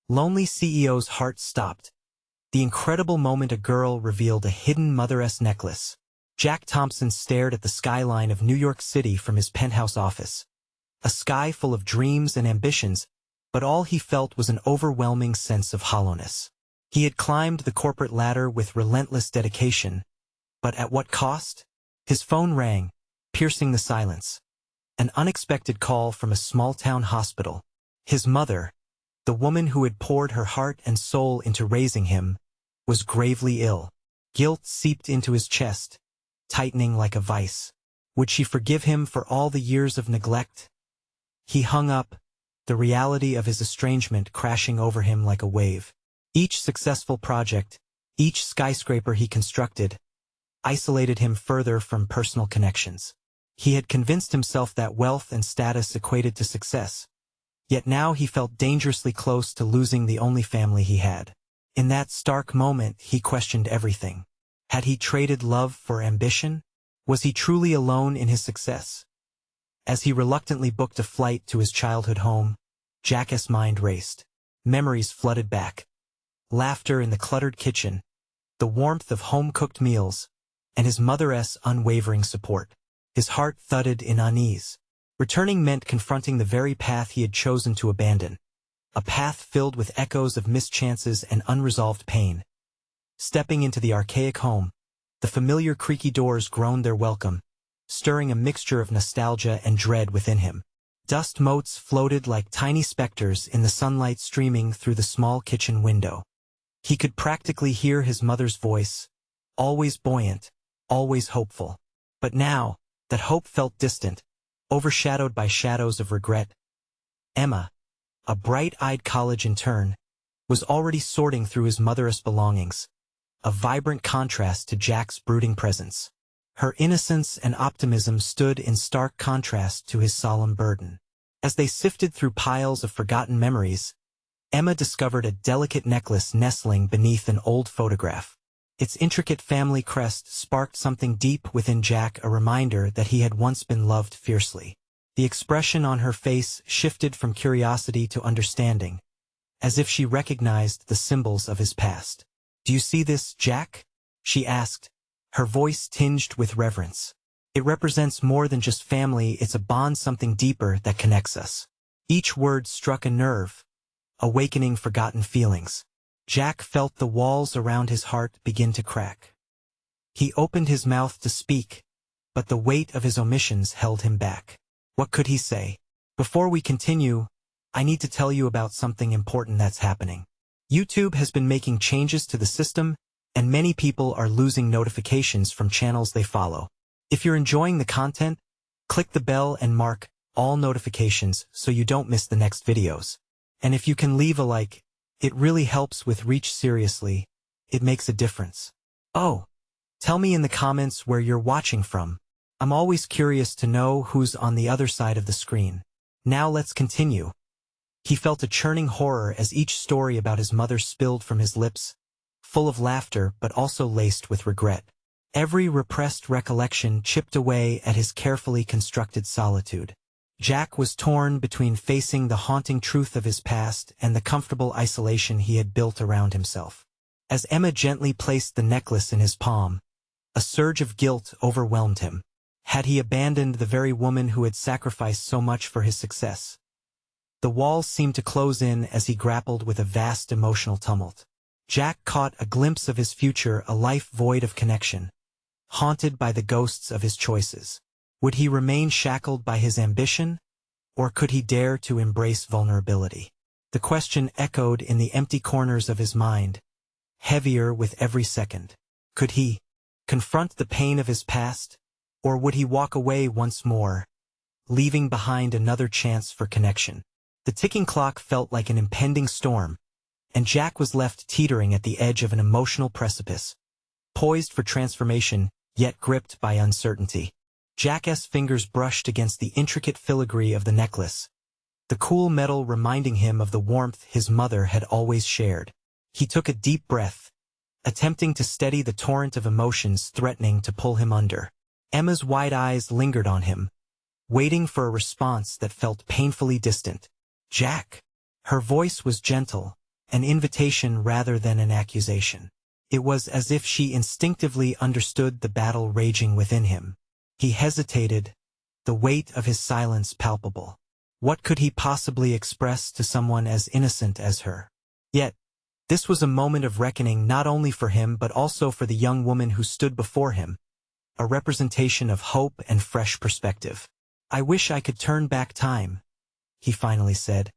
Lonely CEO's heart stopped. The incredible moment a girl revealed a hidden Mother-S necklace. Jack Thompson stared at the skyline of New York City from his penthouse office. A sky full of dreams and ambitions, but all he felt was an overwhelming sense of hollowness. He had climbed the corporate ladder with relentless dedication, but at what cost? His phone rang, piercing the silence. An unexpected call from a small-town hospital. His mother, the woman who had poured her heart and soul into raising him, was gravely ill. Guilt seeped into his chest, tightening like a vice. Would she forgive him for all the years of neglect? He hung up, the reality of his estrangement crashing over him like a wave. Each successful project, each skyscraper he constructed, isolated him further from personal connections. He had convinced himself that wealth and status equated to success, yet now he felt dangerously close to losing the only family he had. In that stark moment, he questioned everything. Had he traded love for ambition? Was he truly alone in his success? As he reluctantly booked a flight to his childhood home, Jack's mind raced. Memories flooded back. Laughter in the cluttered kitchen, the warmth of home-cooked meals, and his mother's unwavering support. His heart thudded in unease. Returning meant confronting the very path he had chosen to abandon, a path filled with echoes of mischances and unresolved pain. Stepping into the archaic home, the familiar creaky doors groaned their welcome, stirring a mixture of nostalgia and dread within him. Dust motes floated like tiny specters in the sunlight streaming through the small kitchen window. He could practically hear his mother's voice, always buoyant, always hopeful. But now, that hope felt distant, overshadowed by shadows of regret. Emma, a bright-eyed college intern, was already sorting through his mother's belongings, a vibrant contrast to Jack's brooding presence. Her innocence and optimism stood in stark contrast to his solemn burden. As they sifted through piles of forgotten memories, Emma discovered a delicate necklace nestling beneath an old photograph. Its intricate family crest sparked something deep within Jack, a reminder that he had once been loved fiercely. The expression on her face shifted from curiosity to understanding, as if she recognized the symbols of his past. "Do you see this, Jack?" she asked, her voice tinged with reverence. "It represents more than just family, it's a bond, something deeper that connects us." Each word struck a nerve, awakening forgotten feelings. Jack felt the walls around his heart begin to crack. He opened his mouth to speak, but the weight of his omissions held him back. What could he say? "Before we continue, I need to tell you about something important that's happening. YouTube has been making changes to the system, and many people are losing notifications from channels they follow. If you're enjoying the content, click the bell and mark all notifications so you don't miss the next videos. And if you can leave a like, it really helps with reach. Seriously, it makes a difference. Oh, tell me in the comments where you're watching from. I'm always curious to know who's on the other side of the screen. Now let's continue." He felt a churning horror as each story about his mother spilled from his lips, full of laughter but also laced with regret. Every repressed recollection chipped away at his carefully constructed solitude. Jack was torn between facing the haunting truth of his past and the comfortable isolation he had built around himself. As Emma gently placed the necklace in his palm, a surge of guilt overwhelmed him. Had he abandoned the very woman who had sacrificed so much for his success? The walls seemed to close in as he grappled with a vast emotional tumult. Jack caught a glimpse of his future, a life void of connection, haunted by the ghosts of his choices. Would he remain shackled by his ambition, or could he dare to embrace vulnerability? The question echoed in the empty corners of his mind, heavier with every second. Could he confront the pain of his past, or would he walk away once more, leaving behind another chance for connection? The ticking clock felt like an impending storm, and Jack was left teetering at the edge of an emotional precipice, poised for transformation, yet gripped by uncertainty. Jack's fingers brushed against the intricate filigree of the necklace, the cool metal reminding him of the warmth his mother had always shared. He took a deep breath, attempting to steady the torrent of emotions threatening to pull him under. Emma's wide eyes lingered on him, waiting for a response that felt painfully distant. "Jack." Her voice was gentle, an invitation rather than an accusation. It was as if she instinctively understood the battle raging within him. He hesitated, the weight of his silence palpable. What could he possibly express to someone as innocent as her? Yet, this was a moment of reckoning not only for him but also for the young woman who stood before him, a representation of hope and fresh perspective. "I wish I could turn back time," he finally said,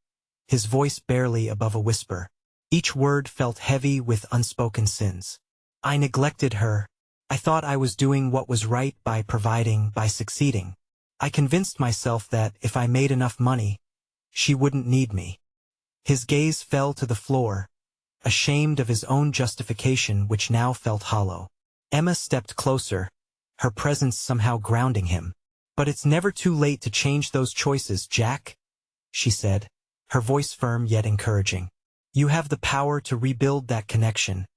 his voice barely above a whisper. Each word felt heavy with unspoken sins. "I neglected her. I thought I was doing what was right by providing, by succeeding. I convinced myself that if I made enough money, she wouldn't need me." His gaze fell to the floor, ashamed of his own justification which now felt hollow. Emma stepped closer, her presence somehow grounding him. "But it's never too late to change those choices, Jack," she said, her voice firm yet encouraging. "You have the power to rebuild that connection,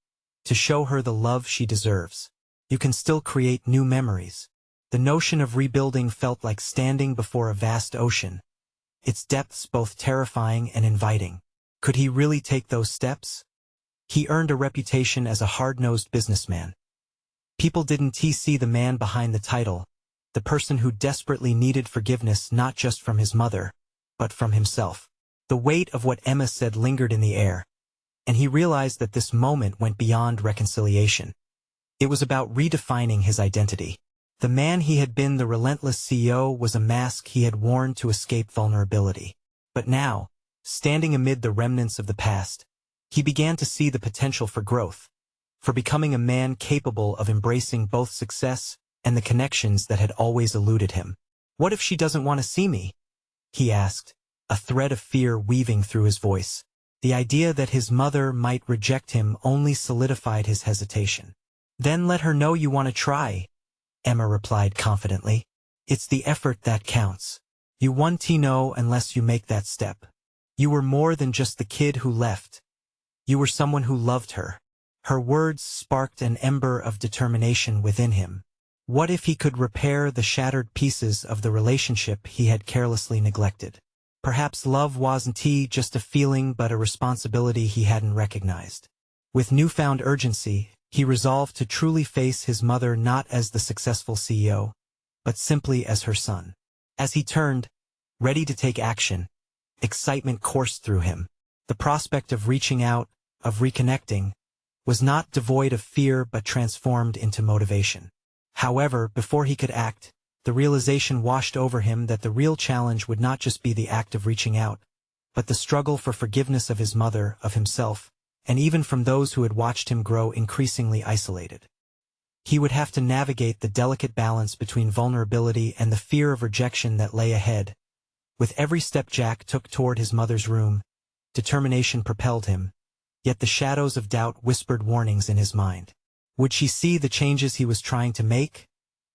to show her the love she deserves. You can still create new memories." The notion of rebuilding felt like standing before a vast ocean, its depths both terrifying and inviting. Could he really take those steps? He earned a reputation as a hard-nosed businessman. People didn't see the man behind the title, the person who desperately needed forgiveness not just from his mother, but from himself. The weight of what Emma said lingered in the air, and he realized that this moment went beyond reconciliation. It was about redefining his identity. The man he had been, the relentless CEO, was a mask he had worn to escape vulnerability. But now, standing amid the remnants of the past, he began to see the potential for growth, for becoming a man capable of embracing both success and the connections that had always eluded him. "What if she doesn't want to see me?" he asked, a thread of fear weaving through his voice. The idea that his mother might reject him only solidified his hesitation. "Then let her know you want to try," Emma replied confidently. "It's the effort that counts. You won't know unless you make that step. You were more than just the kid who left. You were someone who loved her." Her words sparked an ember of determination within him. What if he could repair the shattered pieces of the relationship he had carelessly neglected? Perhaps love wasn't just a feeling but a responsibility he hadn't recognized. With newfound urgency, he resolved to truly face his mother not as the successful CEO, but simply as her son. As he turned, ready to take action, excitement coursed through him. The prospect of reaching out, of reconnecting, was not devoid of fear but transformed into motivation. However, before he could act, the realization washed over him that the real challenge would not just be the act of reaching out, but the struggle for forgiveness of his mother, of himself, and even from those who had watched him grow increasingly isolated. He would have to navigate the delicate balance between vulnerability and the fear of rejection that lay ahead. With every step Jack took toward his mother's room, determination propelled him, yet the shadows of doubt whispered warnings in his mind. Would she see the changes he was trying to make,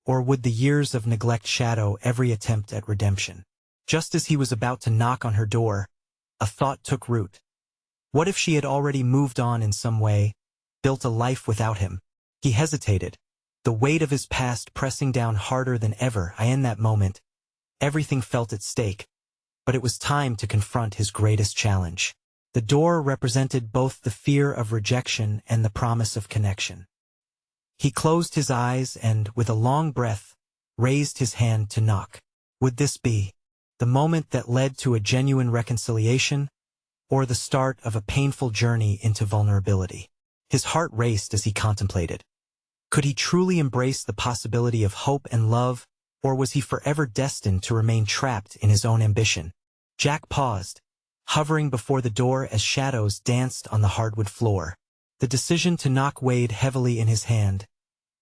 or would the years of neglect shadow every attempt at redemption? Just as he was about to knock on her door, a thought took root. What if she had already moved on in some way, built a life without him? He hesitated, the weight of his past pressing down harder than ever. In that moment, everything felt at stake, but it was time to confront his greatest challenge. The door represented both the fear of rejection and the promise of connection. He closed his eyes and, with a long breath, raised his hand to knock. Would this be the moment that led to a genuine reconciliation, or the start of a painful journey into vulnerability? His heart raced as he contemplated. Could he truly embrace the possibility of hope and love, or was he forever destined to remain trapped in his own ambition? Jack paused, hovering before the door as shadows danced on the hardwood floor. The decision to knock weighed heavily in his hand,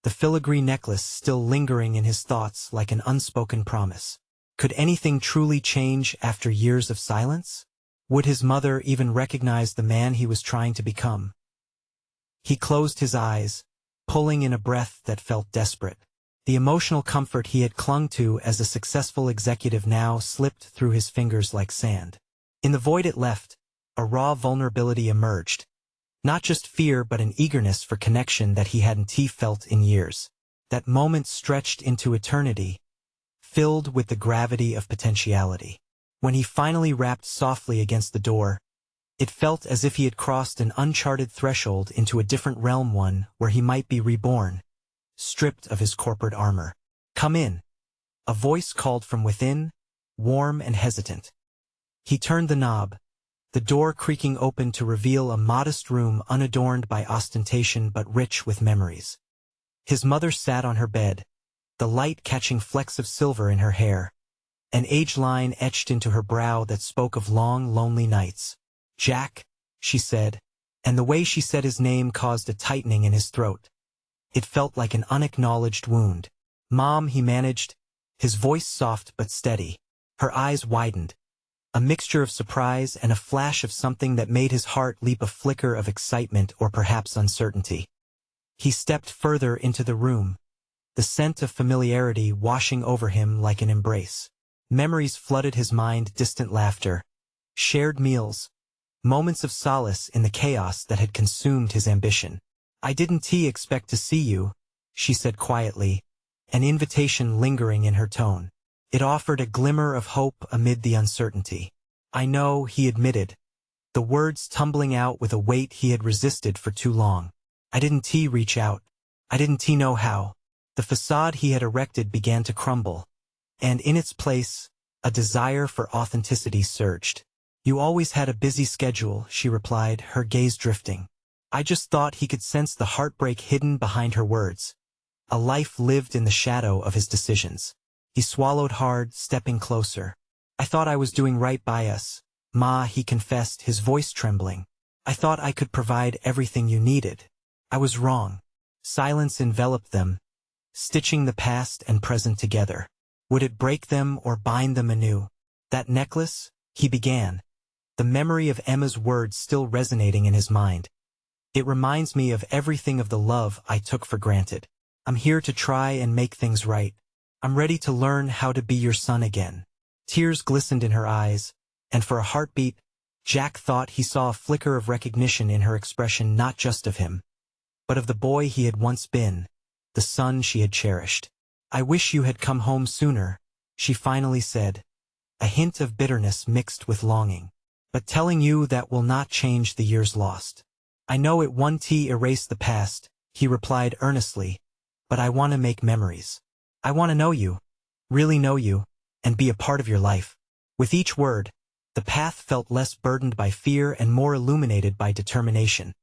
the filigree necklace still lingering in his thoughts like an unspoken promise. Could anything truly change after years of silence? Would his mother even recognize the man he was trying to become? He closed his eyes, pulling in a breath that felt desperate. The emotional comfort he had clung to as a successful executive now slipped through his fingers like sand. In the void it left, a raw vulnerability emerged. Not just fear but an eagerness for connection that he hadn't felt in years. That moment stretched into eternity, filled with the gravity of potentiality. When he finally rapped softly against the door, It felt as if he had crossed an uncharted threshold into a different realm, one where he might be reborn, stripped of his corporate armor. "Come in." A voice called from within, warm and hesitant. He turned the knob, the door creaking open to reveal a modest room unadorned by ostentation but rich with memories. His mother sat on her bed, the light catching flecks of silver in her hair, an age line etched into her brow that spoke of long, lonely nights. "Jack," she said, and the way she said his name caused a tightening in his throat. It felt like an unacknowledged wound. "Mom," he managed, his voice soft but steady. Her eyes widened, a mixture of surprise and a flash of something that made his heart leap, a flicker of excitement or perhaps uncertainty. He stepped further into the room, the scent of familiarity washing over him like an embrace. Memories flooded his mind, distant laughter, shared meals, moments of solace in the chaos that had consumed his ambition. "I didn't expect to see you," she said quietly, an invitation lingering in her tone. It offered a glimmer of hope amid the uncertainty. "I know," he admitted, the words tumbling out with a weight he had resisted for too long. "I didn't reach out. I didn't know how." The facade he had erected began to crumble, and in its place, a desire for authenticity surged. "You always had a busy schedule," she replied, her gaze drifting. I just thought he could sense the heartbreak hidden behind her words. A life lived in the shadow of his decisions. He swallowed hard, stepping closer. "I thought I was doing right by us, Ma," he confessed, his voice trembling. "I thought I could provide everything you needed. I was wrong." Silence enveloped them, stitching the past and present together. Would it break them or bind them anew? "That necklace," he began, the memory of Emma's words still resonating in his mind. "It reminds me of everything, of the love I took for granted. I'm here to try and make things right. I'm ready to learn how to be your son again." Tears glistened in her eyes, and for a heartbeat, Jack thought he saw a flicker of recognition in her expression, not just of him, but of the boy he had once been, the son she had cherished. "I wish you had come home sooner," she finally said, a hint of bitterness mixed with longing. "But telling you that will not change the years lost. I know it won't erase the past," he replied earnestly, "but I want to make memories. I want to know you, really know you, and be a part of your life." With each word, the path felt less burdened by fear and more illuminated by determination,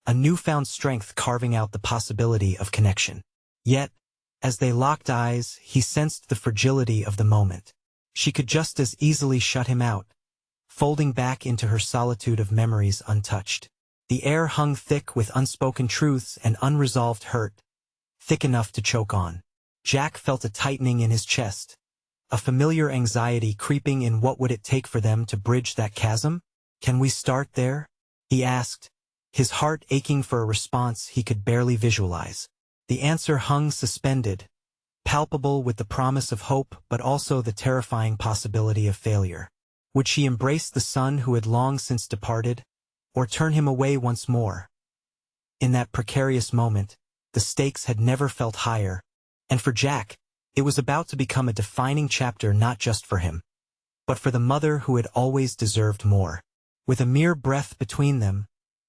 a newfound strength carving out the possibility of connection. Yet, as they locked eyes, he sensed the fragility of the moment. She could just as easily shut him out, folding back into her solitude of memories untouched. The air hung thick with unspoken truths and unresolved hurt, thick enough to choke on. Jack felt a tightening in his chest, a familiar anxiety creeping in. What would it take for them to bridge that chasm? "Can we start there?" he asked, his heart aching for a response he could barely visualize. The answer hung suspended, palpable with the promise of hope but also the terrifying possibility of failure. Would she embrace the son who had long since departed, or turn him away once more? In that precarious moment, the stakes had never felt higher, and for Jack, it was about to become a defining chapter, not just for him, but for the mother who had always deserved more. With a mere breath between them,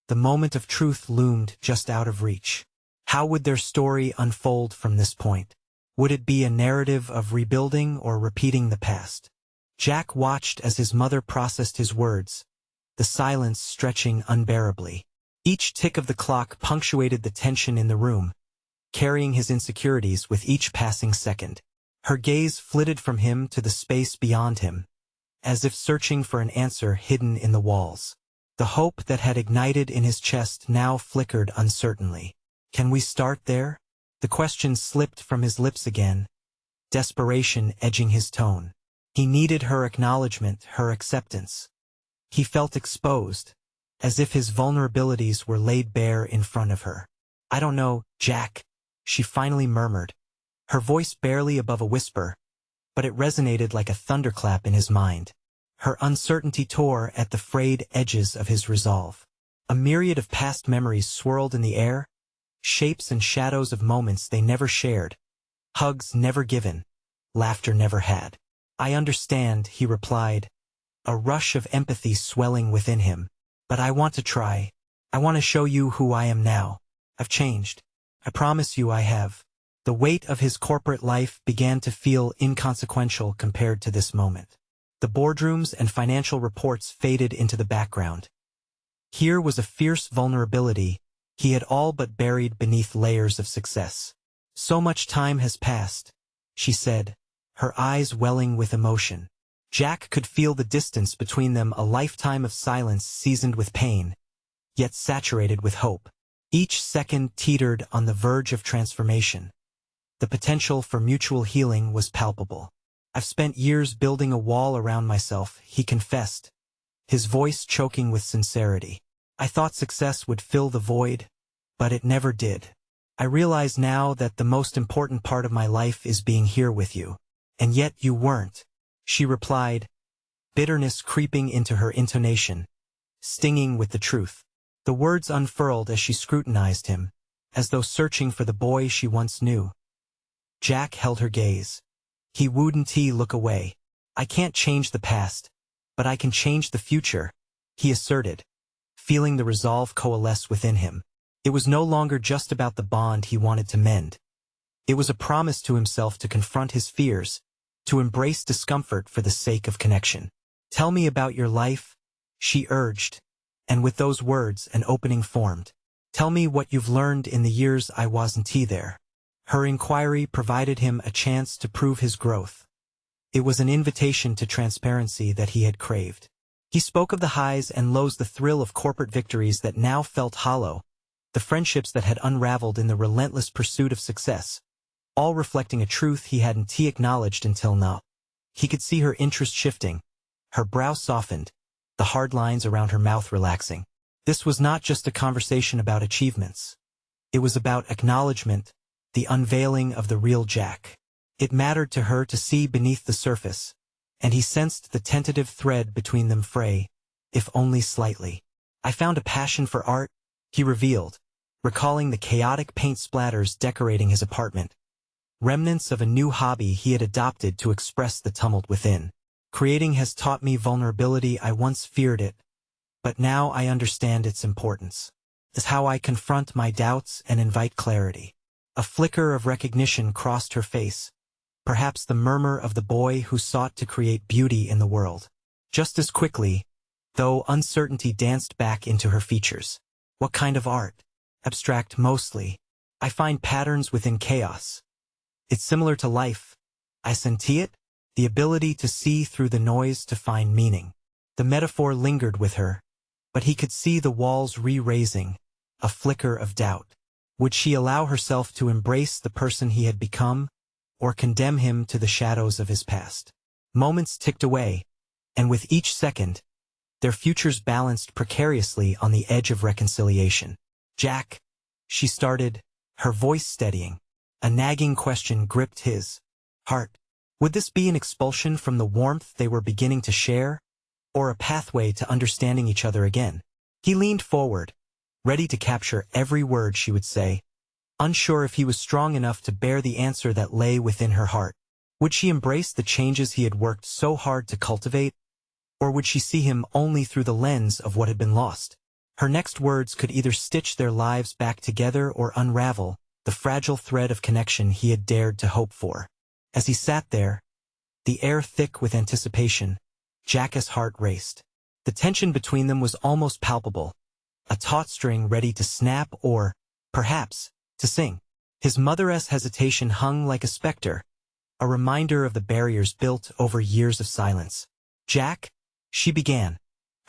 the moment of truth loomed just out of reach. How would their story unfold from this point? Would it be a narrative of rebuilding or repeating the past? Jack watched as his mother processed his words, the silence stretching unbearably. Each tick of the clock punctuated the tension in the room, carrying his insecurities with each passing second. Her gaze flitted from him to the space beyond him, as if searching for an answer hidden in the walls. The hope that had ignited in his chest now flickered uncertainly. "Can we start there?" The question slipped from his lips again, desperation edging his tone. He needed her acknowledgement, her acceptance. He felt exposed, as if his vulnerabilities were laid bare in front of her. "I don't know, Jack," she finally murmured, her voice barely above a whisper, but it resonated like a thunderclap in his mind. Her uncertainty tore at the frayed edges of his resolve. A myriad of past memories swirled in the air, shapes and shadows of moments they never shared, hugs never given, laughter never had. "I understand," he replied, a rush of empathy swelling within him. But I want to try. I want to show you who I am now. I've changed. I promise you I have. The weight of his corporate life began to feel inconsequential compared to this moment. The boardrooms and financial reports faded into the background. Here was a fierce vulnerability he had all but buried beneath layers of success. So much time has passed, she said, her eyes welling with emotion. Jack could feel the distance between them, a lifetime of silence seasoned with pain, yet saturated with hope. Each second teetered on the verge of transformation. The potential for mutual healing was palpable. I've spent years building a wall around myself, he confessed, his voice choking with sincerity. I thought success would fill the void, but it never did. I realize now that the most important part of my life is being here with you. And yet you weren't, she replied, bitterness creeping into her intonation, stinging with the truth. The words unfurled as she scrutinized him, as though searching for the boy she once knew. Jack held her gaze. He wouldn't look away. I can't change the past, but I can change the future, he asserted, feeling the resolve coalesce within him. It was no longer just about the bond he wanted to mend. It was a promise to himself to confront his fears, to embrace discomfort for the sake of connection. Tell me about your life, she urged, and with those words an opening formed. Tell me what you've learned in the years I wasn't there. Her inquiry provided him a chance to prove his growth. It was an invitation to transparency that he had craved. He spoke of the highs and lows, the thrill of corporate victories that now felt hollow, the friendships that had unraveled in the relentless pursuit of success, all reflecting a truth he hadn't acknowledged until now. He could see her interest shifting, her brow softened, the hard lines around her mouth relaxing. This was not just a conversation about achievements. It was about acknowledgement, the unveiling of the real Jack. It mattered to her to see beneath the surface, and he sensed the tentative thread between them fray, if only slightly. I found a passion for art, he revealed, recalling the chaotic paint splatters decorating his apartment, remnants of a new hobby he had adopted to express the tumult within. Creating has taught me vulnerability. I once feared it, but now I understand its importance. It's how I confront my doubts and invite clarity. A flicker of recognition crossed her face, perhaps the murmur of the boy who sought to create beauty in the world. Just as quickly, though, uncertainty danced back into her features. What kind of art? Abstract mostly. I find patterns within chaos. It's similar to life. I senti it, the ability to see through the noise to find meaning. The metaphor lingered with her, but he could see the walls re-raising, a flicker of doubt. Would she allow herself to embrace the person he had become, or condemn him to the shadows of his past? Moments ticked away, and with each second, their futures balanced precariously on the edge of reconciliation. Jack, she started, her voice steadying. A nagging question gripped his heart. Would this be an expulsion from the warmth they were beginning to share, or a pathway to understanding each other again? He leaned forward, ready to capture every word she would say, unsure if he was strong enough to bear the answer that lay within her heart. Would she embrace the changes he had worked so hard to cultivate, or would she see him only through the lens of what had been lost? Her next words could either stitch their lives back together or unravel the fragile thread of connection he had dared to hope for. As he sat there, the air thick with anticipation, Jack's heart raced. The tension between them was almost palpable, a taut string ready to snap or, perhaps, to sing. His mother's hesitation hung like a specter, a reminder of the barriers built over years of silence. Jack, she began,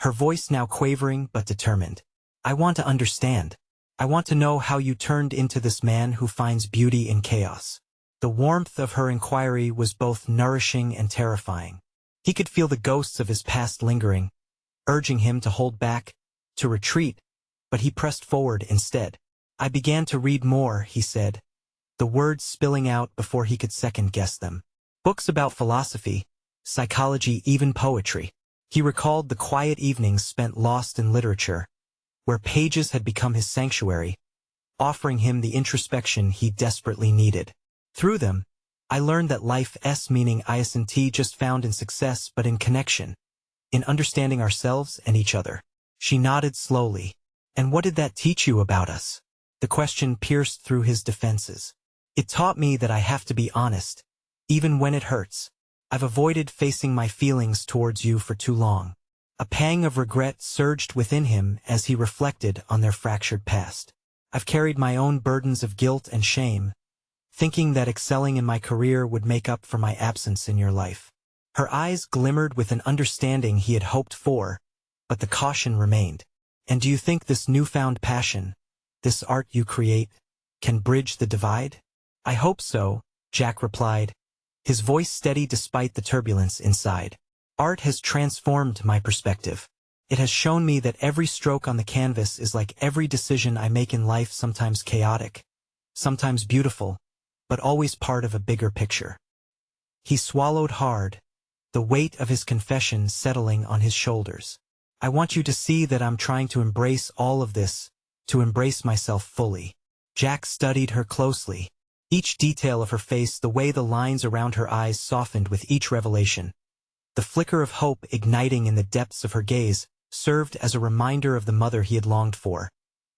her voice now quavering but determined. I want to understand. I want to know how you turned into this man who finds beauty in chaos. The warmth of her inquiry was both nourishing and terrifying. He could feel the ghosts of his past lingering, urging him to hold back, to retreat, but he pressed forward instead. I began to read more, he said, the words spilling out before he could second-guess them. Books about philosophy, psychology, even poetry. He recalled the quiet evenings spent lost in literature, where pages had become his sanctuary, offering him the introspection he desperately needed. Through them, I learned that life's meaning isn't just found in success but in connection, in understanding ourselves and each other. She nodded slowly. And what did that teach you about us? The question pierced through his defenses. It taught me that I have to be honest, even when it hurts. I've avoided facing my feelings towards you for too long. A pang of regret surged within him as he reflected on their fractured past. I've carried my own burdens of guilt and shame, thinking that excelling in my career would make up for my absence in your life. Her eyes glimmered with an understanding he had hoped for, but the caution remained. And do you think this newfound passion, this art you create, can bridge the divide? I hope so, Jack replied, his voice steady despite the turbulence inside. Art has transformed my perspective. It has shown me that every stroke on the canvas is like every decision I make in life, sometimes chaotic, sometimes beautiful, but always part of a bigger picture. He swallowed hard, the weight of his confession settling on his shoulders. I want you to see that I'm trying to embrace all of this, to embrace myself fully. Jack studied her closely. Each detail of her face, the way the lines around her eyes softened with each revelation. The flicker of hope igniting in the depths of her gaze served as a reminder of the mother he had longed for,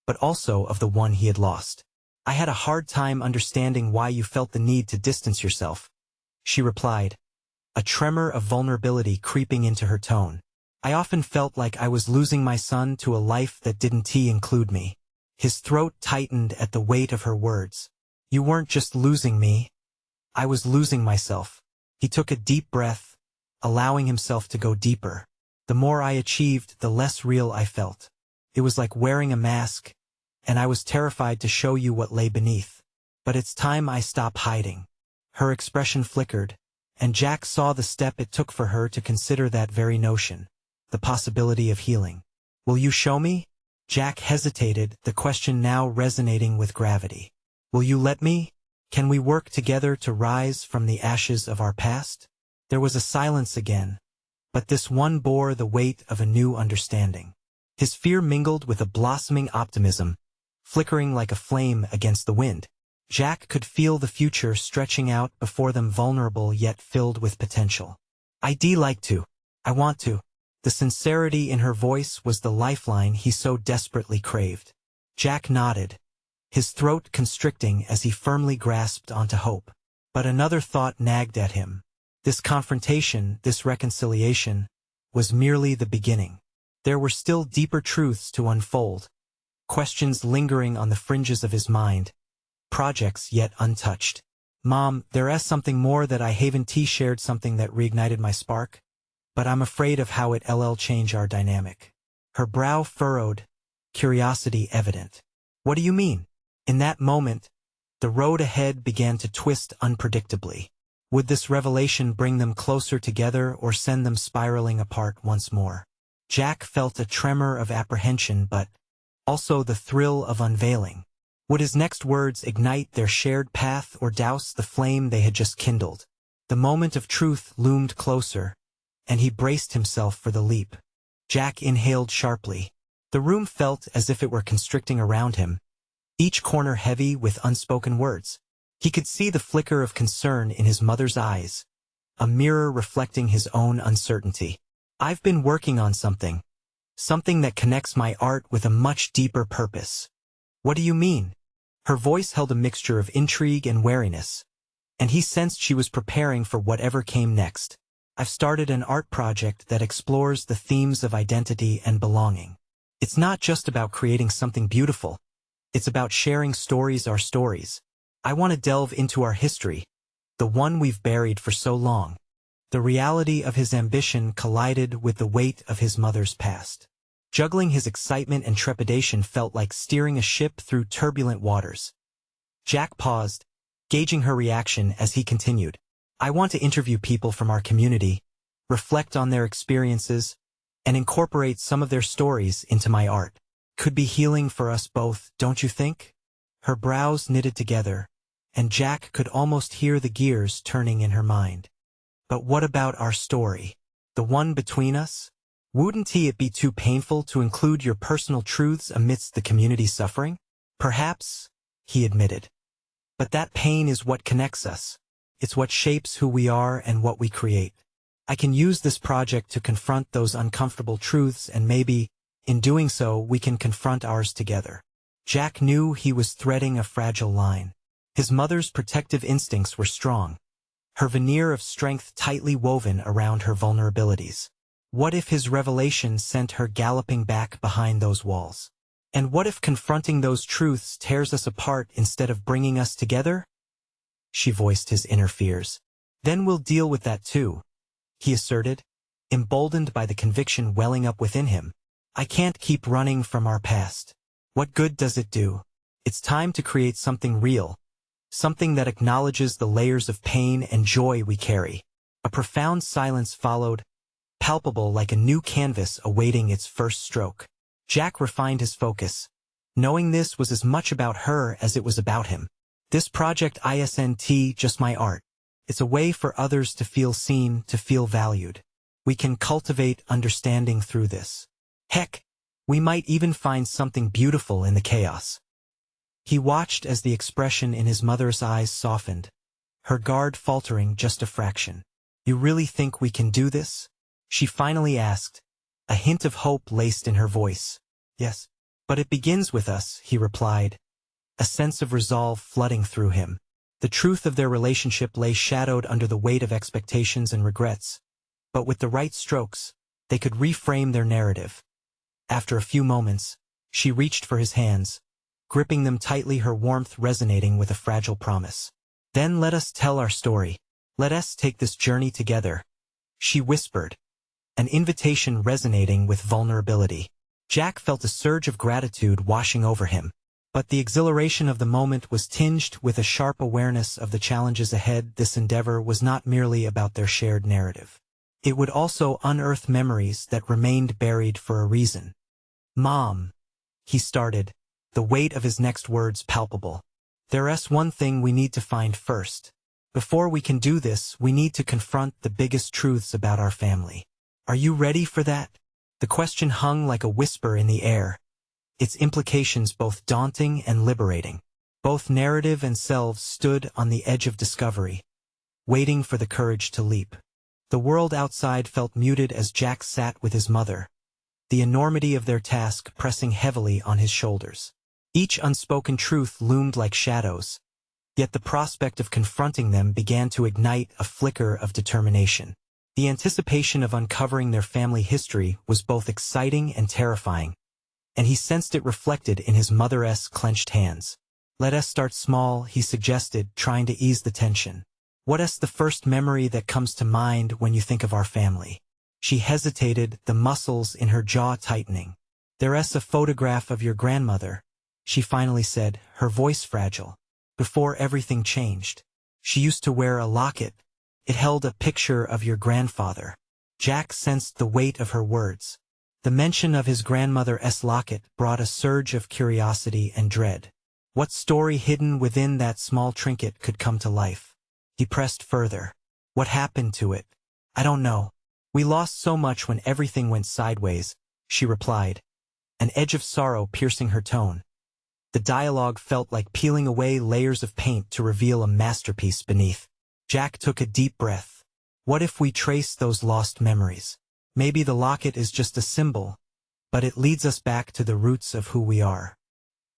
but also of the one he had lost. I had a hard time understanding why you felt the need to distance yourself, she replied, a tremor of vulnerability creeping into her tone. I often felt like I was losing my son to a life that didn't include me. His throat tightened at the weight of her words. You weren't just losing me. I was losing myself. He took a deep breath, allowing himself to go deeper. The more I achieved, the less real I felt. It was like wearing a mask, and I was terrified to show you what lay beneath. But it's time I stop hiding. Her expression flickered, and Jack saw the step it took for her to consider that very notion. The possibility of healing. Will you show me? Jack hesitated, the question now resonating with gravity. Will you let me? Can we work together to rise from the ashes of our past? There was a silence again, but this one bore the weight of a new understanding. His fear mingled with a blossoming optimism, flickering like a flame against the wind. Jack could feel the future stretching out before them, vulnerable yet filled with potential. I'd like to. I want to. The sincerity in her voice was the lifeline he so desperately craved. Jack nodded, his throat constricting as he firmly grasped onto hope. But another thought nagged at him. This confrontation, this reconciliation, was merely the beginning. There were still deeper truths to unfold, questions lingering on the fringes of his mind, projects yet untouched. Mom, there is something more that I haven't shared, something that reignited my spark. But I'm afraid of how it'll change our dynamic. Her brow furrowed, curiosity evident. What do you mean? In that moment, the road ahead began to twist unpredictably. Would this revelation bring them closer together or send them spiraling apart once more? Jack felt a tremor of apprehension, but also the thrill of unveiling. Would his next words ignite their shared path or douse the flame they had just kindled? The moment of truth loomed closer, and he braced himself for the leap. Jack inhaled sharply. The room felt as if it were constricting around him, each corner heavy with unspoken words. He could see the flicker of concern in his mother's eyes, a mirror reflecting his own uncertainty. I've been working on something that connects my art with a much deeper purpose. What do you mean? Her voice held a mixture of intrigue and wariness, and he sensed she was preparing for whatever came next. I've started an art project that explores the themes of identity and belonging. It's not just about creating something beautiful. It's about sharing stories, our stories. I want to delve into our history, the one we've buried for so long. The reality of his ambition collided with the weight of his mother's past. Juggling his excitement and trepidation felt like steering a ship through turbulent waters. Jack paused, gauging her reaction as he continued. I want to interview people from our community, reflect on their experiences, and incorporate some of their stories into my art. Could be healing for us both, don't you think? Her brows knitted together, and Jack could almost hear the gears turning in her mind. But what about our story? The one between us? Wouldn't it be too painful to include your personal truths amidst the community's suffering? Perhaps, he admitted. But that pain is what connects us. It's what shapes who we are and what we create. I can use this project to confront those uncomfortable truths and maybe, In doing so, we can confront ours together. Jack knew he was threading a fragile line. His mother's protective instincts were strong, her veneer of strength tightly woven around her vulnerabilities. What if his revelation sent her galloping back behind those walls? And what if confronting those truths tears us apart instead of bringing us together? She voiced his inner fears. Then we'll deal with that too, he asserted, emboldened by the conviction welling up within him. I can't keep running from our past. What good does it do? It's time to create something real, something that acknowledges the layers of pain and joy we carry. A profound silence followed, palpable like a new canvas awaiting its first stroke. Jack refined his focus, knowing this was as much about her as it was about him. This project isn't just my art. It's a way for others to feel seen, to feel valued. We can cultivate understanding through this. Heck, we might even find something beautiful in the chaos. He watched as the expression in his mother's eyes softened, her guard faltering just a fraction. You really think we can do this? She finally asked, a hint of hope laced in her voice. Yes. But it begins with us, he replied, a sense of resolve flooding through him. The truth of their relationship lay shadowed under the weight of expectations and regrets, but with the right strokes, they could reframe their narrative. After a few moments, she reached for his hands, gripping them tightly, her warmth resonating with a fragile promise. Then let us tell our story. Let us take this journey together, she whispered, an invitation resonating with vulnerability. Jack felt a surge of gratitude washing over him, but the exhilaration of the moment was tinged with a sharp awareness of the challenges ahead. This endeavor was not merely about their shared narrative. It would also unearth memories that remained buried for a reason. Mom, he started, the weight of his next words palpable. There's one thing we need to find first. Before we can do this, we need to confront the biggest truths about our family. Are you ready for that? The question hung like a whisper in the air, its implications both daunting and liberating. Both narrative and selves stood on the edge of discovery, waiting for the courage to leap. The world outside felt muted as Jack sat with his mother, the enormity of their task pressing heavily on his shoulders. Each unspoken truth loomed like shadows, yet the prospect of confronting them began to ignite a flicker of determination. The anticipation of uncovering their family history was both exciting and terrifying, and he sensed it reflected in his mother's clenched hands. Let us start small, he suggested, trying to ease the tension. What's the first memory that comes to mind when you think of our family? She hesitated, the muscles in her jaw tightening. There's a photograph of your grandmother, she finally said, her voice fragile. Before everything changed. She used to wear a locket. It held a picture of your grandfather. Jack sensed the weight of her words. The mention of his grandmother's locket brought a surge of curiosity and dread. What story hidden within that small trinket could come to life? He pressed further. What happened to it? I don't know. We lost so much when everything went sideways, she replied, an edge of sorrow piercing her tone. The dialogue felt like peeling away layers of paint to reveal a masterpiece beneath. Jack took a deep breath. What if we trace those lost memories? Maybe the locket is just a symbol, but it leads us back to the roots of who we are.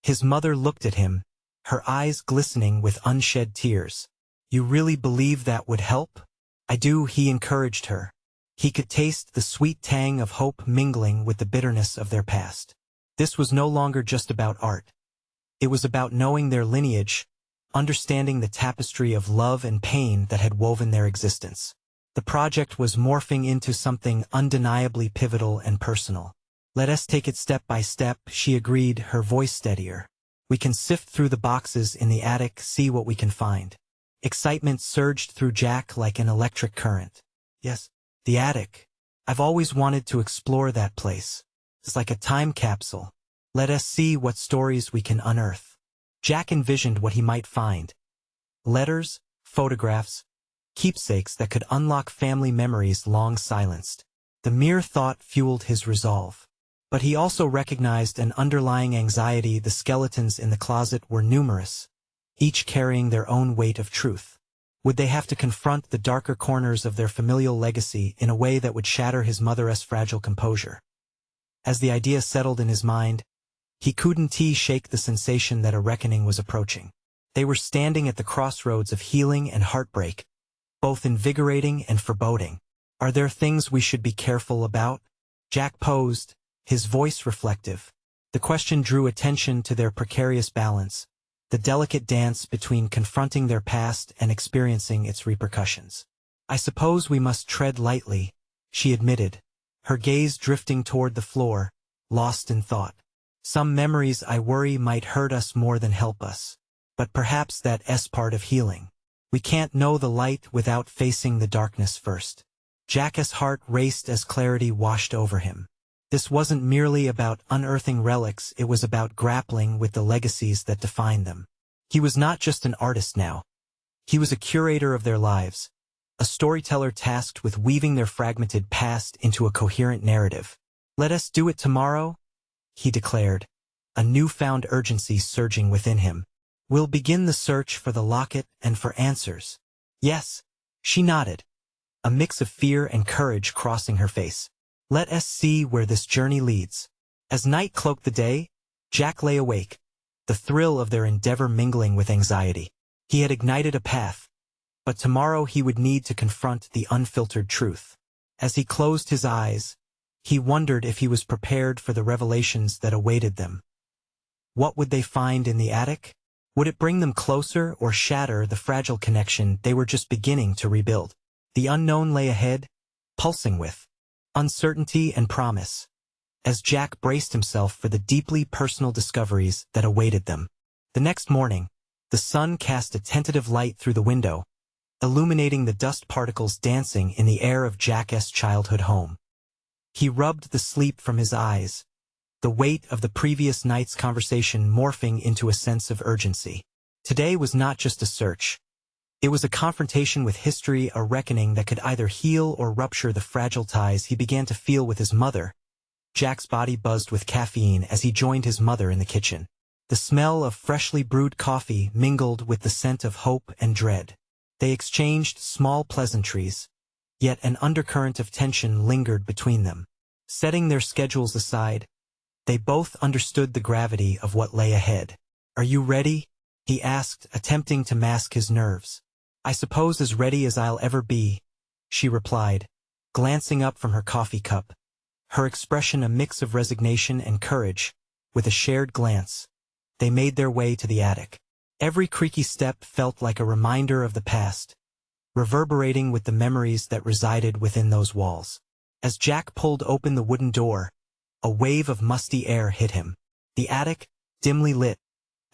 His mother looked at him, her eyes glistening with unshed tears. You really believe that would help? I do, he encouraged her. He could taste the sweet tang of hope mingling with the bitterness of their past. This was no longer just about art. It was about knowing their lineage, understanding the tapestry of love and pain that had woven their existence. The project was morphing into something undeniably pivotal and personal. Let us take it step by step, she agreed, her voice steadier. We can sift through the boxes in the attic, see what we can find. Excitement surged through Jack like an electric current. Yes, the attic. I've always wanted to explore that place. It's like a time capsule. Let us see what stories we can unearth. Jack envisioned what he might find. Letters, photographs, keepsakes that could unlock family memories long silenced. The mere thought fueled his resolve. But he also recognized an underlying anxiety. The skeletons in the closet were numerous, each carrying their own weight of truth. Would they have to confront the darker corners of their familial legacy in a way that would shatter his mother's fragile composure? As the idea settled in his mind, he couldn't shake the sensation that a reckoning was approaching. They were standing at the crossroads of healing and heartbreak, both invigorating and foreboding. Are there things we should be careful about? Jack posed, his voice reflective. The question drew attention to their precarious balance, the delicate dance between confronting their past and experiencing its repercussions. I suppose we must tread lightly, she admitted, her gaze drifting toward the floor, lost in thought. Some memories I worry might hurt us more than help us. But perhaps that's part of healing. We can't know the light without facing the darkness first. Jack's heart raced as clarity washed over him. This wasn't merely about unearthing relics, it was about grappling with the legacies that define them. He was not just an artist now. He was a curator of their lives, a storyteller tasked with weaving their fragmented past into a coherent narrative. Let us do it tomorrow, he declared, a newfound urgency surging within him. We'll begin the search for the locket and for answers. Yes, she nodded, a mix of fear and courage crossing her face. Let us see where this journey leads. As night cloaked the day, Jack lay awake, the thrill of their endeavor mingling with anxiety. He had ignited a path, but tomorrow he would need to confront the unfiltered truth. As he closed his eyes, he wondered if he was prepared for the revelations that awaited them. What would they find in the attic? Would it bring them closer or shatter the fragile connection they were just beginning to rebuild? The unknown lay ahead, pulsing with uncertainty and promise, as Jack braced himself for the deeply personal discoveries that awaited them. The next morning, the sun cast a tentative light through the window, illuminating the dust particles dancing in the air of Jack's childhood home. He rubbed the sleep from his eyes, the weight of the previous night's conversation morphing into a sense of urgency. Today was not just a search. It was a confrontation with history, a reckoning that could either heal or rupture the fragile ties he began to feel with his mother. Jack's body buzzed with caffeine as he joined his mother in the kitchen. The smell of freshly brewed coffee mingled with the scent of hope and dread. They exchanged small pleasantries, yet an undercurrent of tension lingered between them. Setting their schedules aside, they both understood the gravity of what lay ahead. Are you ready? He asked, attempting to mask his nerves. I suppose as ready as I'll ever be, she replied, glancing up from her coffee cup, her expression a mix of resignation and courage. With a shared glance, they made their way to the attic. Every creaky step felt like a reminder of the past, reverberating with the memories that resided within those walls. As Jack pulled open the wooden door, a wave of musty air hit him. The attic, dimly lit,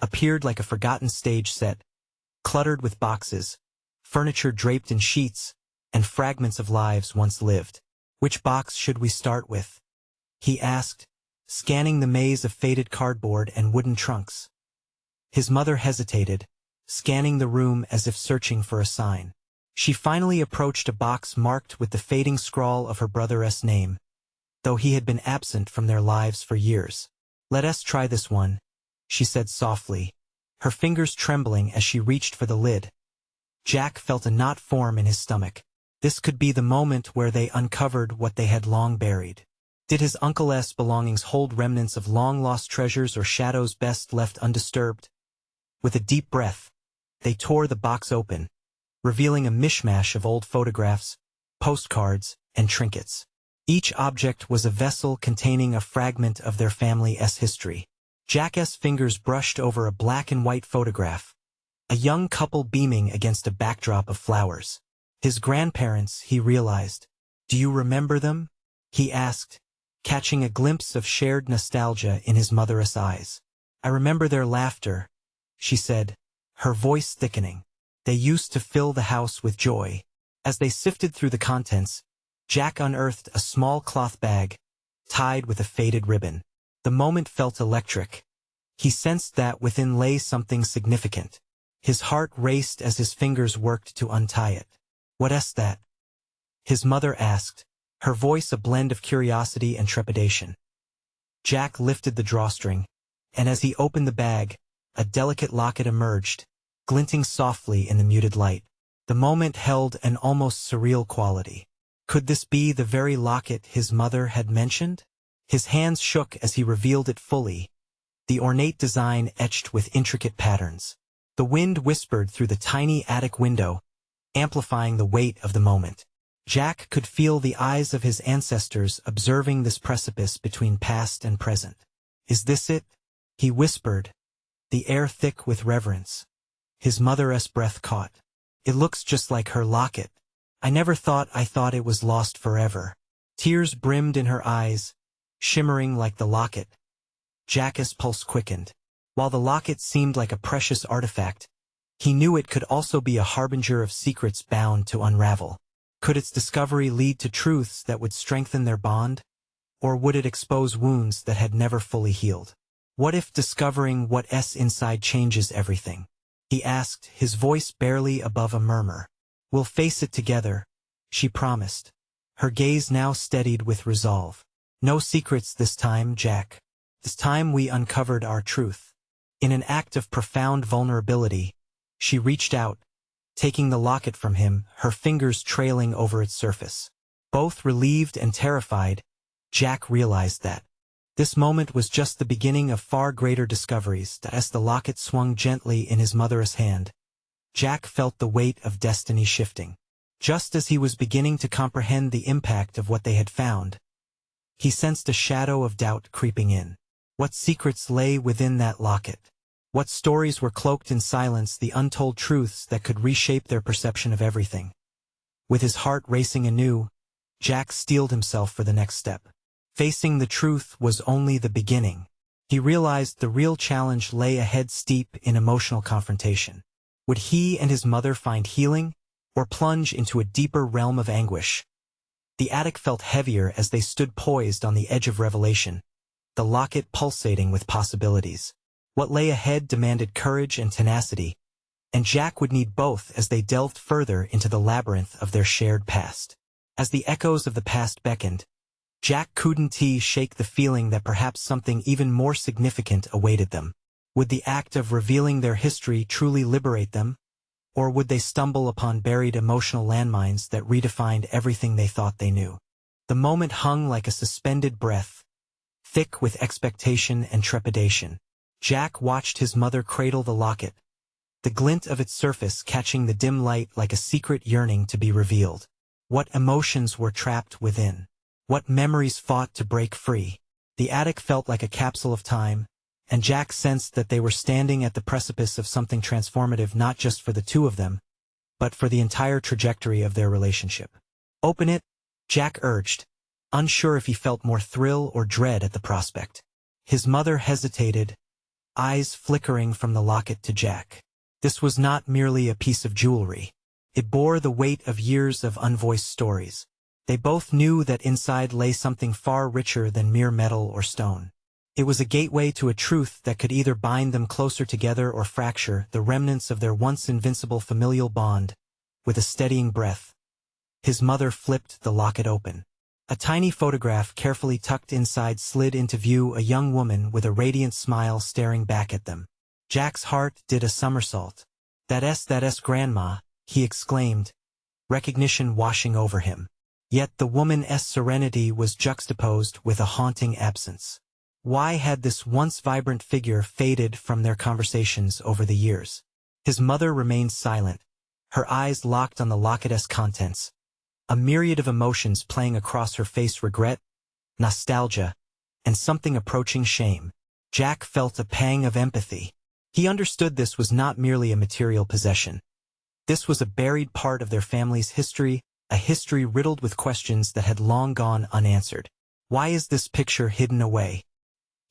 appeared like a forgotten stage set, cluttered with boxes, furniture draped in sheets, and fragments of lives once lived. Which box should we start with? He asked, scanning the maze of faded cardboard and wooden trunks. His mother hesitated, scanning the room as if searching for a sign. She finally approached a box marked with the fading scrawl of her brother's name, though he had been absent from their lives for years. Let us try this one, she said softly, her fingers trembling as she reached for the lid. Jack felt a knot form in his stomach. This could be the moment where they uncovered what they had long buried. Did his uncle's belongings hold remnants of long-lost treasures or shadows best left undisturbed? With a deep breath, they tore the box open, revealing a mishmash of old photographs, postcards, and trinkets. Each object was a vessel containing a fragment of their family's history. Jack's fingers brushed over a black and white photograph, a young couple beaming against a backdrop of flowers. His grandparents, he realized. Do you remember them? He asked, catching a glimpse of shared nostalgia in his mother's eyes. I remember their laughter, she said, her voice thickening. They used to fill the house with joy. As they sifted through the contents, Jack unearthed a small cloth bag, tied with a faded ribbon. The moment felt electric. He sensed that within lay something significant. His heart raced as his fingers worked to untie it. What's that? His mother asked, her voice a blend of curiosity and trepidation. Jack lifted the drawstring, and as he opened the bag, a delicate locket emerged, glinting softly in the muted light. The moment held an almost surreal quality. Could this be the very locket his mother had mentioned? His hands shook as he revealed it fully, the ornate design etched with intricate patterns. The wind whispered through the tiny attic window, amplifying the weight of the moment. Jack could feel the eyes of his ancestors observing this precipice between past and present. "Is this it?" he whispered, the air thick with reverence. His mother's breath caught. "It looks just like her locket. I never thought I thought it was lost forever." Tears brimmed in her eyes, shimmering like the locket. Jack's pulse quickened. While the locket seemed like a precious artifact, he knew it could also be a harbinger of secrets bound to unravel. Could its discovery lead to truths that would strengthen their bond? Or would it expose wounds that had never fully healed? What if discovering what's inside changes everything? He asked, his voice barely above a murmur. "We'll face it together," she promised, her gaze now steadied with resolve. "No secrets this time, Jack. This time we uncovered our truth." In an act of profound vulnerability, she reached out, taking the locket from him, her fingers trailing over its surface. Both relieved and terrified, Jack realized that this moment was just the beginning of far greater discoveries. As the locket swung gently in his mother's hand, Jack felt the weight of destiny shifting. Just as he was beginning to comprehend the impact of what they had found, he sensed a shadow of doubt creeping in. What secrets lay within that locket? What stories were cloaked in silence, the untold truths that could reshape their perception of everything? With his heart racing anew, Jack steeled himself for the next step. Facing the truth was only the beginning. He realized the real challenge lay ahead, steep in emotional confrontation. Would he and his mother find healing, or plunge into a deeper realm of anguish? The attic felt heavier as they stood poised on the edge of revelation, the locket pulsating with possibilities. What lay ahead demanded courage and tenacity, and Jack would need both as they delved further into the labyrinth of their shared past. As the echoes of the past beckoned, Jack couldn't shake the feeling that perhaps something even more significant awaited them. Would the act of revealing their history truly liberate them? Or would they stumble upon buried emotional landmines that redefined everything they thought they knew? The moment hung like a suspended breath, thick with expectation and trepidation. Jack watched his mother cradle the locket, the glint of its surface catching the dim light like a secret yearning to be revealed. What emotions were trapped within? What memories fought to break free? The attic felt like a capsule of time, and Jack sensed that they were standing at the precipice of something transformative, not just for the two of them, but for the entire trajectory of their relationship. "Open it," Jack urged, unsure if he felt more thrill or dread at the prospect. His mother hesitated, eyes flickering from the locket to Jack. This was not merely a piece of jewelry. It bore the weight of years of unvoiced stories. They both knew that inside lay something far richer than mere metal or stone. It was a gateway to a truth that could either bind them closer together or fracture the remnants of their once invincible familial bond. With a steadying breath, his mother flipped the locket open. A tiny photograph carefully tucked inside slid into view, a young woman with a radiant smile staring back at them. Jack's heart did a somersault. That's Grandma," he exclaimed, recognition washing over him. Yet the woman's serenity was juxtaposed with a haunting absence. Why had this once vibrant figure faded from their conversations over the years? His mother remained silent, her eyes locked on the locket's contents, a myriad of emotions playing across her face: regret, nostalgia, and something approaching shame. Jack felt a pang of empathy. He understood this was not merely a material possession. This was a buried part of their family's history, a history riddled with questions that had long gone unanswered. "Why is this picture hidden away?"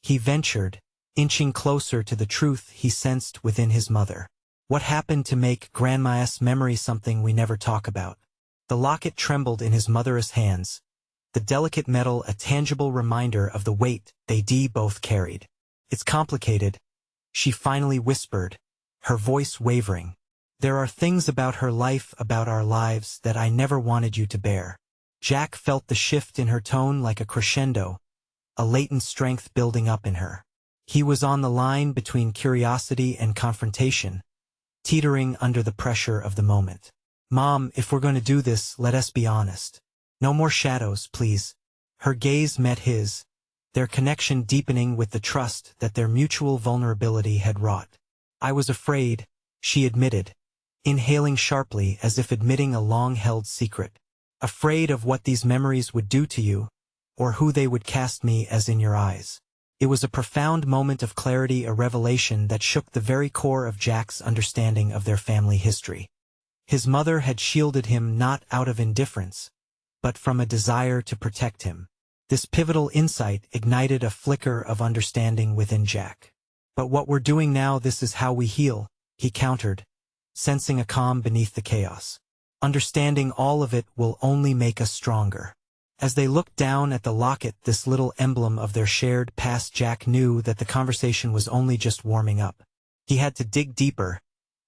he ventured, inching closer to the truth he sensed within his mother. "What happened to make Grandma's memory something we never talk about?" The locket trembled in his mother's hands, the delicate metal a tangible reminder of the weight they both carried. "It's complicated," she finally whispered, her voice wavering. "There are things about her life, about our lives, that I never wanted you to bear." Jack felt the shift in her tone like a crescendo, a latent strength building up in her. He was on the line between curiosity and confrontation, teetering under the pressure of the moment. "Mom, if we're going to do this, let us be honest. No more shadows, please." Her gaze met his, their connection deepening with the trust that their mutual vulnerability had wrought. "I was afraid," she admitted, inhaling sharply as if admitting a long-held secret. "Afraid of what these memories would do to you, or who they would cast me as in your eyes." It was a profound moment of clarity, a revelation that shook the very core of Jack's understanding of their family history. His mother had shielded him not out of indifference, but from a desire to protect him. This pivotal insight ignited a flicker of understanding within Jack. "But what we're doing now, this is how we heal," he countered, sensing a calm beneath the chaos. "Understanding all of it will only make us stronger." As they looked down at the locket, this little emblem of their shared past, Jack knew that the conversation was only just warming up. He had to dig deeper,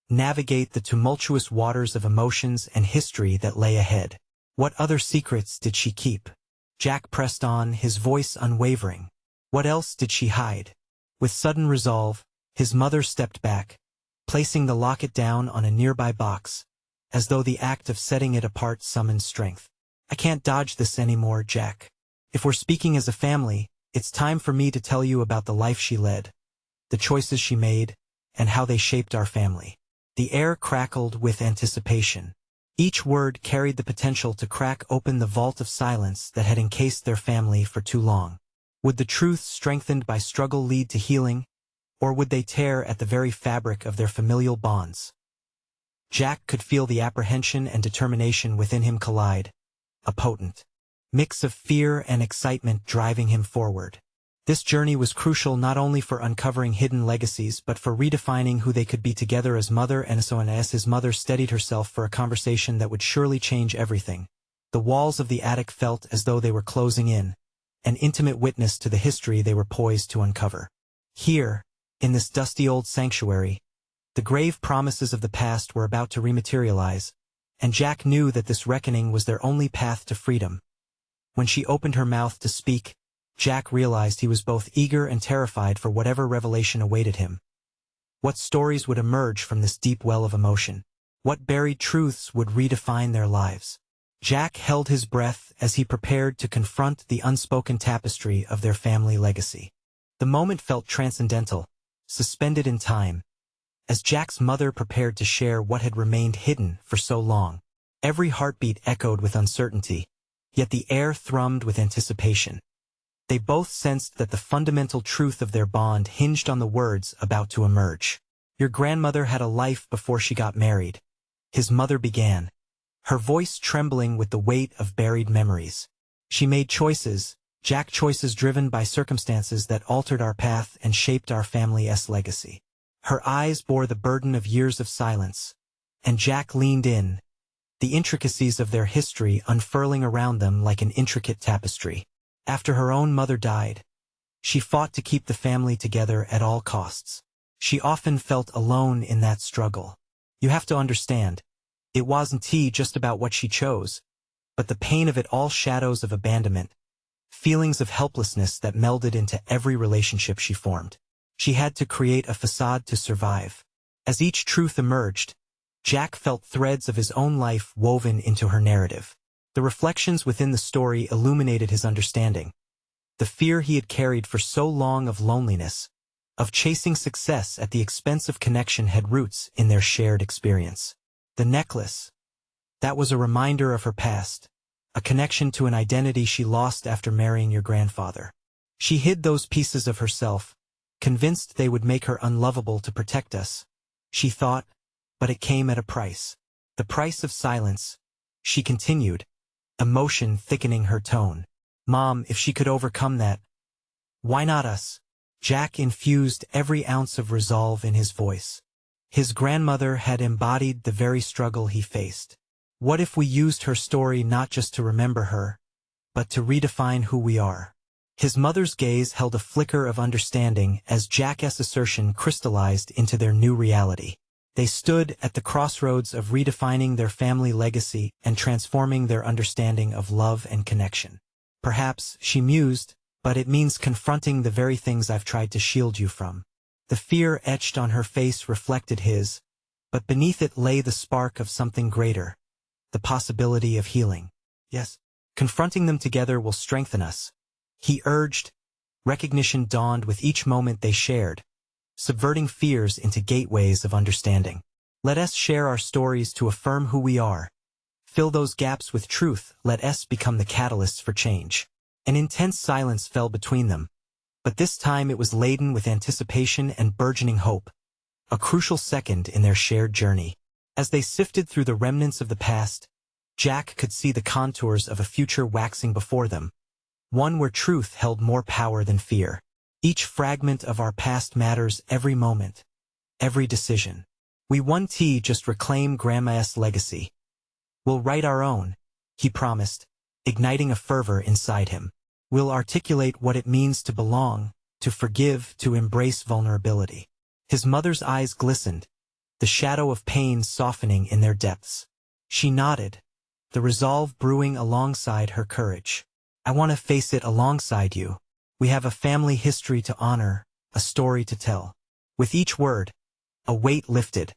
navigate the tumultuous waters of emotions and history that lay ahead. What other secrets did she keep? Jack pressed on, his voice unwavering. What else did she hide? With sudden resolve, his mother stepped back, placing the locket down on a nearby box, as though the act of setting it apart summoned strength. "I can't dodge this anymore, Jack. If we're speaking as a family, it's time for me to tell you about the life she led, the choices she made, and how they shaped our family." The air crackled with anticipation. Each word carried the potential to crack open the vault of silence that had encased their family for too long. Would the truth strengthened by struggle lead to healing, or would they tear at the very fabric of their familial bonds? Jack could feel the apprehension and determination within him collide, a potent mix of fear and excitement driving him forward. This journey was crucial not only for uncovering hidden legacies but for redefining who they could be together as mother and son. As his mother steadied herself for a conversation that would surely change everything, the walls of the attic felt as though they were closing in, an intimate witness to the history they were poised to uncover. Here, in this dusty old sanctuary, the grave promises of the past were about to rematerialize, and Jack knew that this reckoning was their only path to freedom. When she opened her mouth to speak, Jack realized he was both eager and terrified for whatever revelation awaited him. What stories would emerge from this deep well of emotion? What buried truths would redefine their lives? Jack held his breath as he prepared to confront the unspoken tapestry of their family legacy. The moment felt transcendental, suspended in time, as Jack's mother prepared to share what had remained hidden for so long. Every heartbeat echoed with uncertainty, yet the air thrummed with anticipation. They both sensed that the fundamental truth of their bond hinged on the words about to emerge. "Your grandmother had a life before she got married," his mother began, her voice trembling with the weight of buried memories. "She made choices, Jack, choices driven by circumstances that altered our path and shaped our family's legacy." Her eyes bore the burden of years of silence, and Jack leaned in, the intricacies of their history unfurling around them like an intricate tapestry. After her own mother died, she fought to keep the family together at all costs. She often felt alone in that struggle. You have to understand, it wasn't just about what she chose, but the pain of it all, shadows of abandonment, feelings of helplessness that melded into every relationship she formed. She had to create a facade to survive. As each truth emerged, Jack felt threads of his own life woven into her narrative. The reflections within the story illuminated his understanding. The fear he had carried for so long of loneliness, of chasing success at the expense of connection, had roots in their shared experience. The necklace, that was a reminder of her past, a connection to an identity she lost after marrying your grandfather. She hid those pieces of herself, convinced they would make her unlovable to protect us, she thought, but it came at a price. The price of silence, she continued, emotion thickening her tone. "Mom, if she could overcome that, why not us?" Jack infused every ounce of resolve in his voice. His grandmother had embodied the very struggle he faced. What if we used her story not just to remember her, but to redefine who we are? His mother's gaze held a flicker of understanding as Jack's assertion crystallized into their new reality. They stood at the crossroads of redefining their family legacy and transforming their understanding of love and connection. "Perhaps," she mused, "but it means confronting the very things I've tried to shield you from." The fear etched on her face reflected his, but beneath it lay the spark of something greater, the possibility of healing. "Yes, confronting them together will strengthen us," he urged, Recognition dawned with each moment they shared, subverting fears into gateways of understanding. Let us share our stories to affirm who we are. Fill those gaps with truth, let us become the catalysts for change. An intense silence fell between them, but this time it was laden with anticipation and burgeoning hope, a crucial second in their shared journey. As they sifted through the remnants of the past, Jack could see the contours of a future waxing before them, one where truth held more power than fear. Each fragment of our past matters every moment, every decision. We won't just reclaim Grandma's legacy. We'll write our own, he promised, igniting a fervor inside him. We'll articulate what it means to belong, to forgive, to embrace vulnerability. His mother's eyes glistened, the shadow of pain softening in their depths. She nodded, the resolve brewing alongside her courage. I want to face it alongside you. We have a family history to honor, a story to tell. With each word, a weight lifted,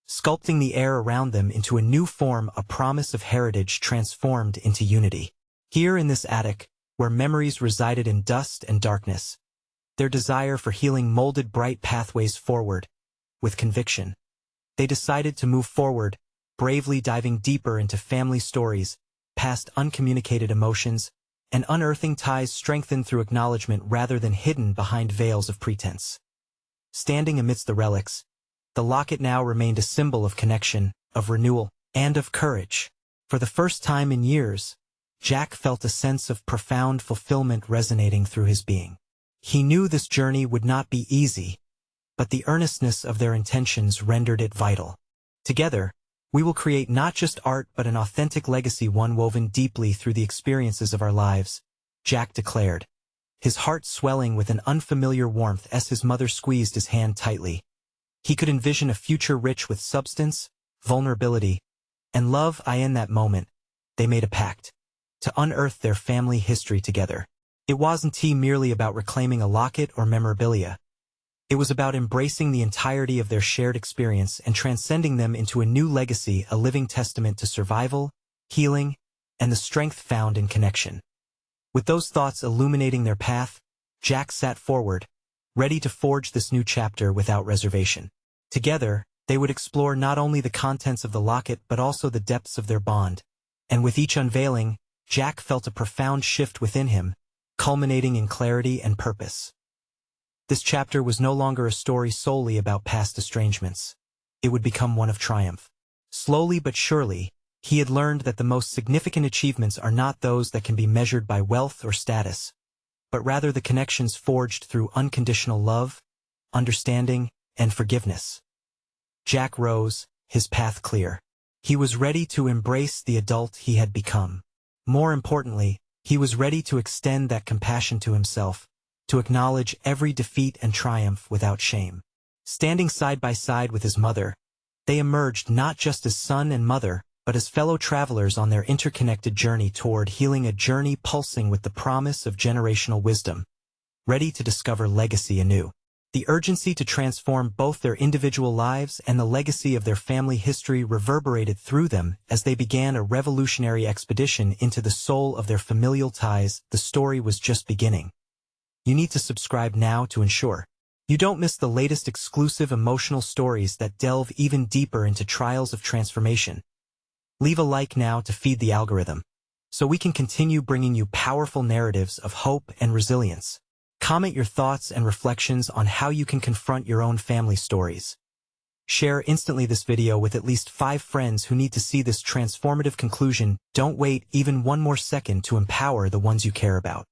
sculpting the air around them into a new form, a promise of heritage transformed into unity. Here in this attic, where memories resided in dust and darkness, their desire for healing molded bright pathways forward. With conviction, they decided to move forward, bravely diving deeper into family stories, past uncommunicated emotions, and unearthing ties strengthened through acknowledgement rather than hidden behind veils of pretense. Standing amidst the relics, the locket now remained a symbol of connection, of renewal, and of courage. For the first time in years, Jack felt a sense of profound fulfillment resonating through his being. He knew this journey would not be easy, but the earnestness of their intentions rendered it vital. Together, we will create not just art but an authentic legacy, one woven deeply through the experiences of our lives, Jack declared, his heart swelling with an unfamiliar warmth as his mother squeezed his hand tightly. He could envision a future rich with substance, vulnerability, and love. In that moment, they made a pact to unearth their family history together. It wasn't merely about reclaiming a locket or memorabilia. It was about embracing the entirety of their shared experience and transcending them into a new legacy, a living testament to survival, healing, and the strength found in connection. With those thoughts illuminating their path, Jack sat forward, ready to forge this new chapter without reservation. Together, they would explore not only the contents of the locket but also the depths of their bond. And with each unveiling, Jack felt a profound shift within him, culminating in clarity and purpose. This chapter was no longer a story solely about past estrangements. It would become one of triumph. Slowly but surely, he had learned that the most significant achievements are not those that can be measured by wealth or status, but rather the connections forged through unconditional love, understanding, and forgiveness. Jack rose, his path clear. He was ready to embrace the adult he had become. More importantly, he was ready to extend that compassion to himself, to acknowledge every defeat and triumph without shame. Standing side by side with his mother, they emerged not just as son and mother, but as fellow travelers on their interconnected journey toward healing, a journey pulsing with the promise of generational wisdom, ready to discover legacy anew. The urgency to transform both their individual lives and the legacy of their family history reverberated through them as they began a revolutionary expedition into the soul of their familial ties. The story was just beginning. You need to subscribe now to ensure you don't miss the latest exclusive emotional stories that delve even deeper into trials of transformation. Leave a like now to feed the algorithm, so we can continue bringing you powerful narratives of hope and resilience. Comment your thoughts and reflections on how you can confront your own family stories. Share instantly this video with at least 5 friends who need to see this transformative conclusion. Don't wait even one more second to empower the ones you care about.